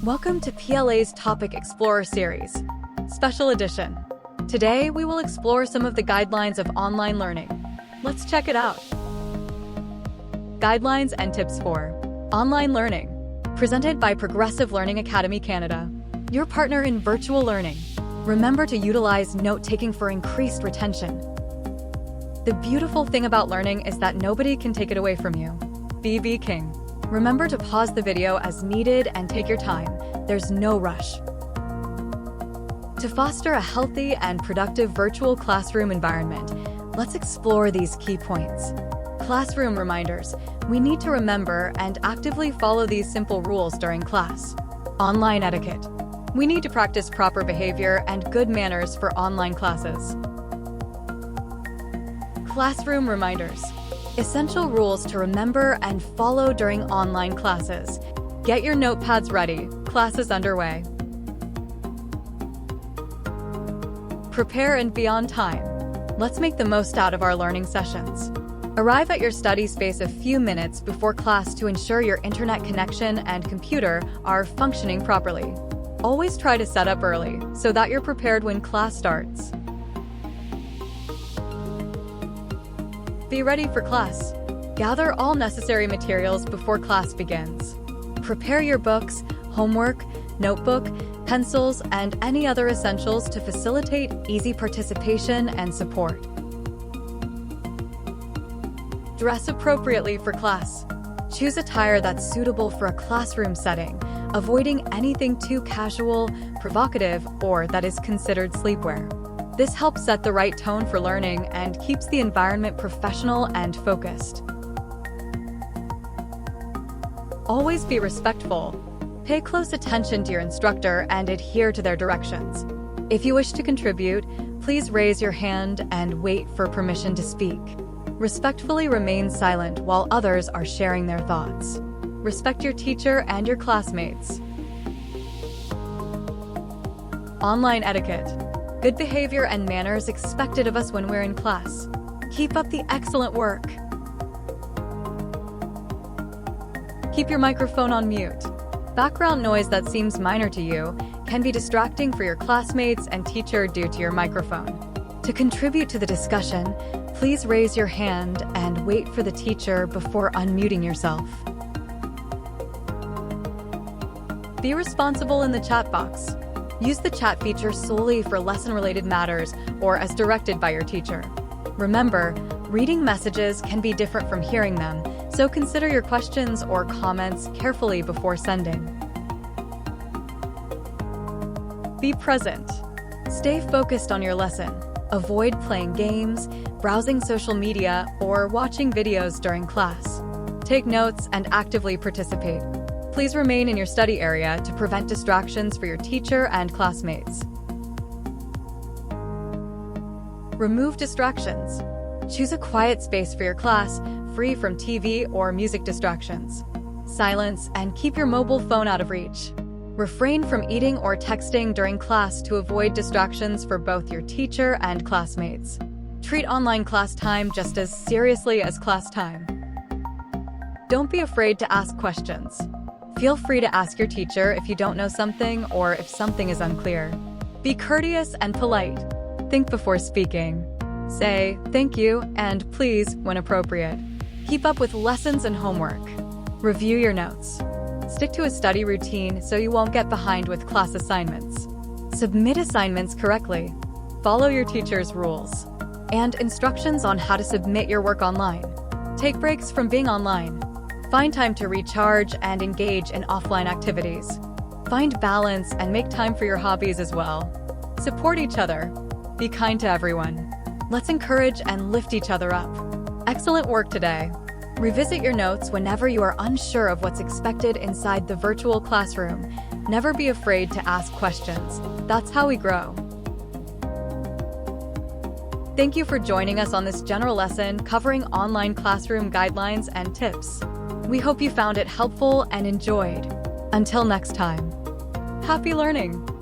Welcome to PLA's Topic Explorer Series, Special Edition. Today, we will explore some of the guidelines of online learning. Let's check it out. Guidelines and Tips for Online Learning, presented by Progressive Learning Academy Canada, your partner in virtual learning. Remember to utilize note-taking for increased retention. The beautiful thing about learning is that nobody can take it away from you. Be king. Remember to pause the video as needed and take your time. There's no rush. To foster a healthy and productive virtual classroom environment, let's explore these key points. Classroom reminders. We need to remember and actively follow these simple rules during class. Online etiquette. We need to practice proper behavior and good manners for online classes. Classroom reminders. Essential rules to remember and follow during online classes. Get your notepads ready. Class is underway. Prepare and be on time. Let's make the most out of our learning sessions. Arrive at your study space a few minutes before class to ensure your internet connection and computer are functioning properly. Always try to set up early so that you're prepared when class starts. Be ready for class. Gather all necessary materials before class begins. Prepare your books, homework, notebook, pencils, and any other essentials to facilitate easy participation and support. Dress appropriately for class. Choose attire that's suitable for a classroom setting, avoiding anything too casual, provocative, or that is considered sleepwear. This helps set the right tone for learning and keeps the environment professional and focused. Always be respectful. Pay close attention to your instructor and adhere to their directions. If you wish to contribute, please raise your hand and wait for permission to speak. Respectfully remain silent while others are sharing their thoughts. Respect your teacher and your classmates. Online etiquette. Good behavior and manners expected of us when we're in class. Keep up the excellent work. Keep your microphone on mute. Background noise that seems minor to you can be distracting for your classmates and teacher due to your microphone. To contribute to the discussion, please raise your hand and wait for the teacher before unmuting yourself. Be responsible in the chat box. Use the chat feature solely for lesson-related matters or as directed by your teacher. Remember, reading messages can be different from hearing them, so consider your questions or comments carefully before sending. Be present. Stay focused on your lesson. Avoid playing games, browsing social media, or watching videos during class. Take notes and actively participate. Please remain in your study area to prevent distractions for your teacher and classmates. Remove distractions. Choose a quiet space for your class, free from TV or music distractions. Silence and keep your mobile phone out of reach. Refrain from eating or texting during class to avoid distractions for both your teacher and classmates. Treat online class time just as seriously as class time. Don't be afraid to ask questions. Feel free to ask your teacher if you don't know something or if something is unclear. Be courteous and polite. Think before speaking. Say thank you and please when appropriate. Keep up with lessons and homework. Review your notes. Stick to a study routine so you won't get behind with class assignments. Submit assignments correctly. Follow your teacher's rules and instructions on how to submit your work online. Take breaks from being online. Find time to recharge and engage in offline activities. Find balance and make time for your hobbies as well. Support each other. Be kind to everyone. Let's encourage and lift each other up. Excellent work today. Revisit your notes whenever you are unsure of what's expected inside the virtual classroom. Never be afraid to ask questions. That's how we grow. Thank you for joining us on this general lesson covering online classroom guidelines and tips. We hope you found it helpful and enjoyed. Until next time, happy learning!